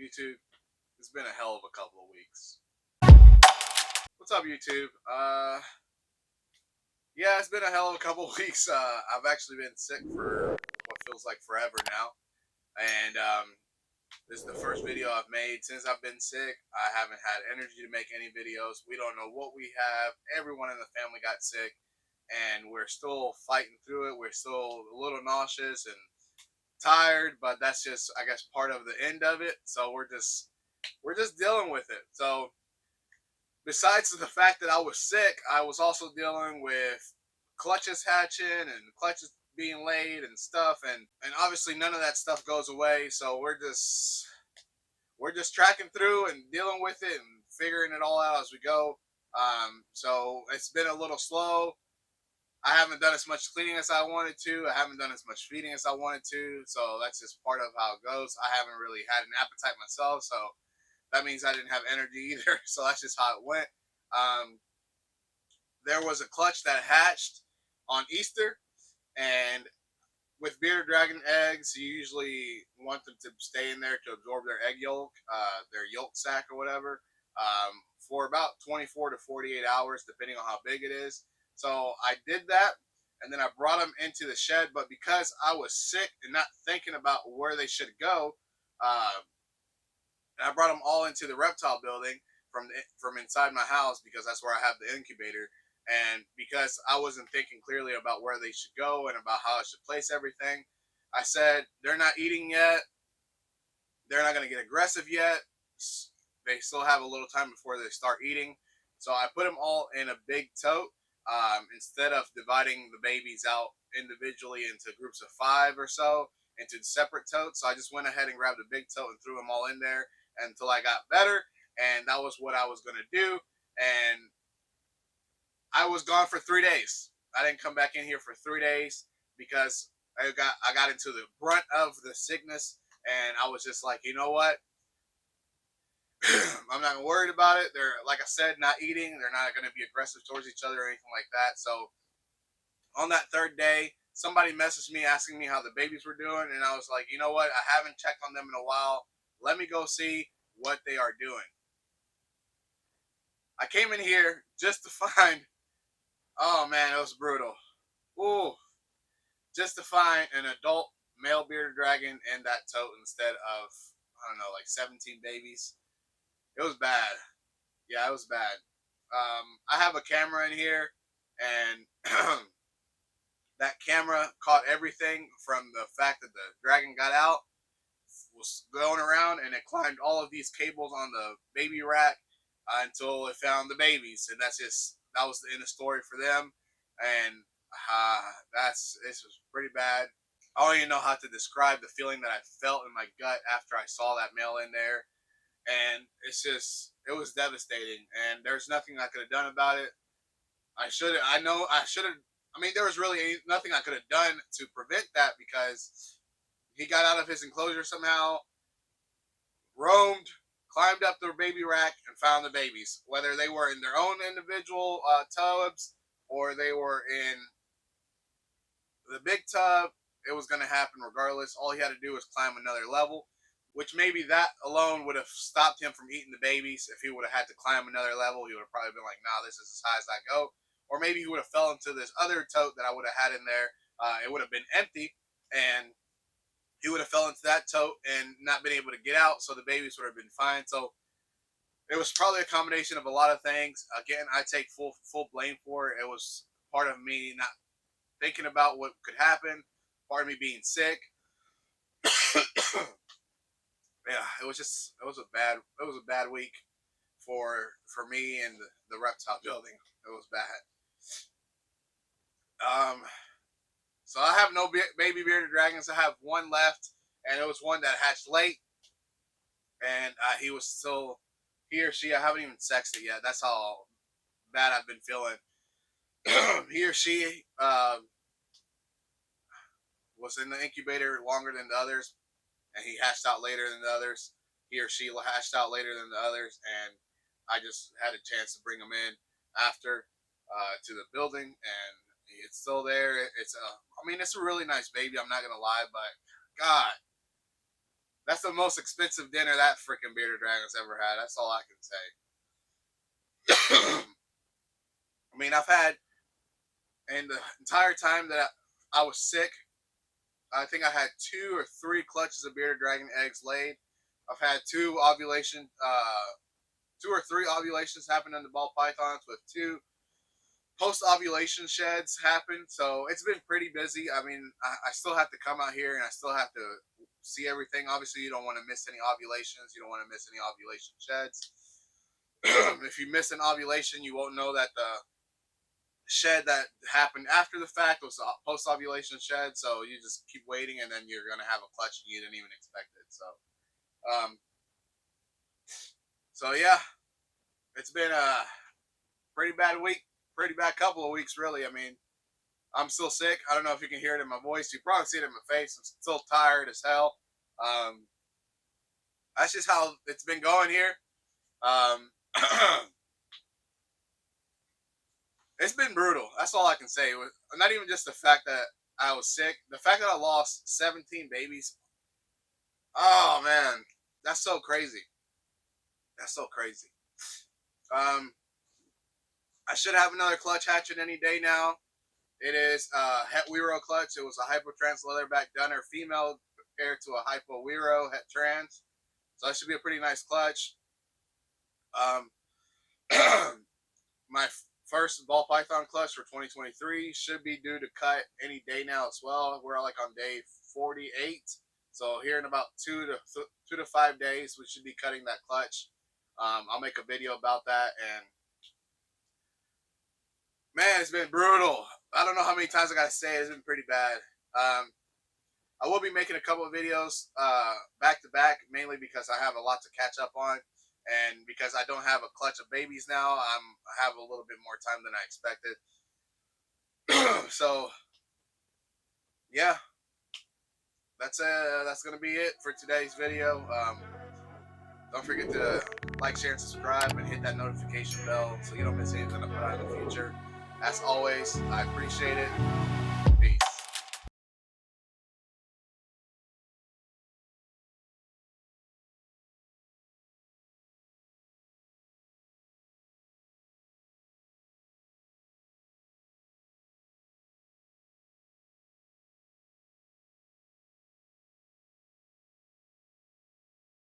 YouTube? It's been a hell of a couple of weeks. What's up, YouTube? Yeah, it's been a hell of a couple of weeks. I've actually been sick for what feels like forever now, and this is the first video I've made since I've been sick. I haven't had energy to make any videos. We don't know what we have. Everyone in the family got sick, and we're still fighting through it. We're still a little nauseous and tired, but that's just, I guess, part of the end of it. So we're just dealing with it. So besides the fact that I was sick, I was also dealing with clutches hatching and clutches being laid and stuff, and obviously none of that stuff goes away. So we're just tracking through and dealing with it and figuring it all out as we go. So it's been a little slow. I haven't done as much cleaning as I wanted to. I haven't done as much feeding as I wanted to. So that's just part of how it goes. I haven't really had an appetite myself. So that means I didn't have energy either. So that's just how it went. Um, there was a clutch that hatched on Easter. And with bearded dragon eggs, you usually want them to stay in there to absorb their egg yolk, their yolk sac or whatever, for about 24 to 48 hours, depending on how big it is. So I did that, and then I brought them into the shed. But because I was sick and not thinking about where they should go, I brought them all into the reptile building from inside my house, because that's where I have the incubator. And because I wasn't thinking clearly about where they should go and about how I should place everything, I said, they're not eating yet. They're not going to get aggressive yet. They still have a little time before they start eating. So I put them all in a big tote, instead of dividing the babies out individually into groups of 5 or so into separate totes. So I just went ahead and grabbed a big tote and threw them all in there until I got better. And that was what I was going to do. And I was gone for 3 days. I didn't come back in here for 3 days because I got into the brunt of the sickness, and I was just like, you know what? I'm not worried about it. They're, like I said, not eating. They're not going to be aggressive towards each other or anything like that. So on that 3rd day, somebody messaged me asking me how the babies were doing, and I was like, you know what? I haven't checked on them in a while. Let me go see what they are doing. I came in here just to find, oh man, it was brutal. Ooh, just to find an adult male bearded dragon in that tote instead of, I don't know, like 17 babies. It was bad. Yeah, it was bad. I have a camera in here, and that camera caught everything from the fact that the dragon got out, was going around, and it climbed all of these cables on the baby rack until it found the babies. And that was the end of the story for them. And this was pretty bad. I don't even know how to describe the feeling that I felt in my gut after I saw that male in there. And it was devastating. And there's nothing I could have done about it. There was really nothing I could have done to prevent that, because he got out of his enclosure somehow, roamed, climbed up the baby rack, and found the babies. Whether they were in their own individual tubs or they were in the big tub, it was going to happen regardless. All he had to do was climb another level, which maybe that alone would have stopped him from eating the babies. If he would have had to climb another level, he would have probably been like, nah, this is as high as I go. Or maybe he would have fell into this other tote that I would have had in there. It would have been empty, and he would have fell into that tote and not been able to get out, so the babies would have been fine. So it was probably a combination of a lot of things. Again, I take full blame for it. It was part of me not thinking about what could happen, part of me being sick. Yeah, it was a bad week for me and the reptile building. It was bad. So I have no baby bearded dragons. I have one left, and it was one that hatched late, and he or she, I haven't even sexed it yet. That's how bad I've been feeling. He or she was in the incubator longer than the others, and he hatched out later than the others. He or she hatched out later than the others, and I just had a chance to bring him in after to the building, and it's still there. It's a really nice baby. I'm not gonna lie, but God, That's the most expensive dinner that freaking bearded dragon's ever had. That's all I can say. I mean, I've had, and the entire time that I was sick, I think I had 2 or 3 clutches of bearded dragon eggs laid. I've had 2 or 3 ovulations happen in the ball pythons, with 2 post ovulation sheds happen. So it's been pretty busy. I mean, I still have to come out here and I still have to see everything. Obviously, you don't want to miss any ovulations. You don't want to miss any ovulation sheds. If you miss an ovulation, you won't know that the shed that happened after the fact was a post ovulation shed. So you just keep waiting, and then you're gonna have a clutch you didn't even expect it. So yeah, it's been a pretty bad week, pretty bad couple of weeks, really. I mean, I'm still sick. I don't know if you can hear it in my voice. You probably see it in my face. I'm still tired as hell. Um, that's just how it's been going here. Um, it's been brutal. That's all I can say. Not even just the fact that I was sick. The fact that I lost 17 babies. Oh man, that's so crazy. That's so crazy. Um, I should have another clutch hatching any day now. It is Het Wero clutch. It was a hypotrans leatherback dunner female paired to a hypo Wero het trans. So that should be a pretty nice clutch. My first ball python clutch for 2023 should be due to cut any day now as well. We're like on day 48. So here in about 2 to 5 days, we should be cutting that clutch. I'll make a video about that. And man, it's been brutal. I don't know how many times I gotta say it. It's been pretty bad. I will be making a couple of videos back to back, mainly because I have a lot to catch up on, and because I don't have a clutch of babies now, I have a little bit more time than I expected. So yeah, that's gonna be it for today's video. Don't forget to like, share, and subscribe, and hit that notification bell so you don't miss anything I put out in the future. As always, I appreciate it.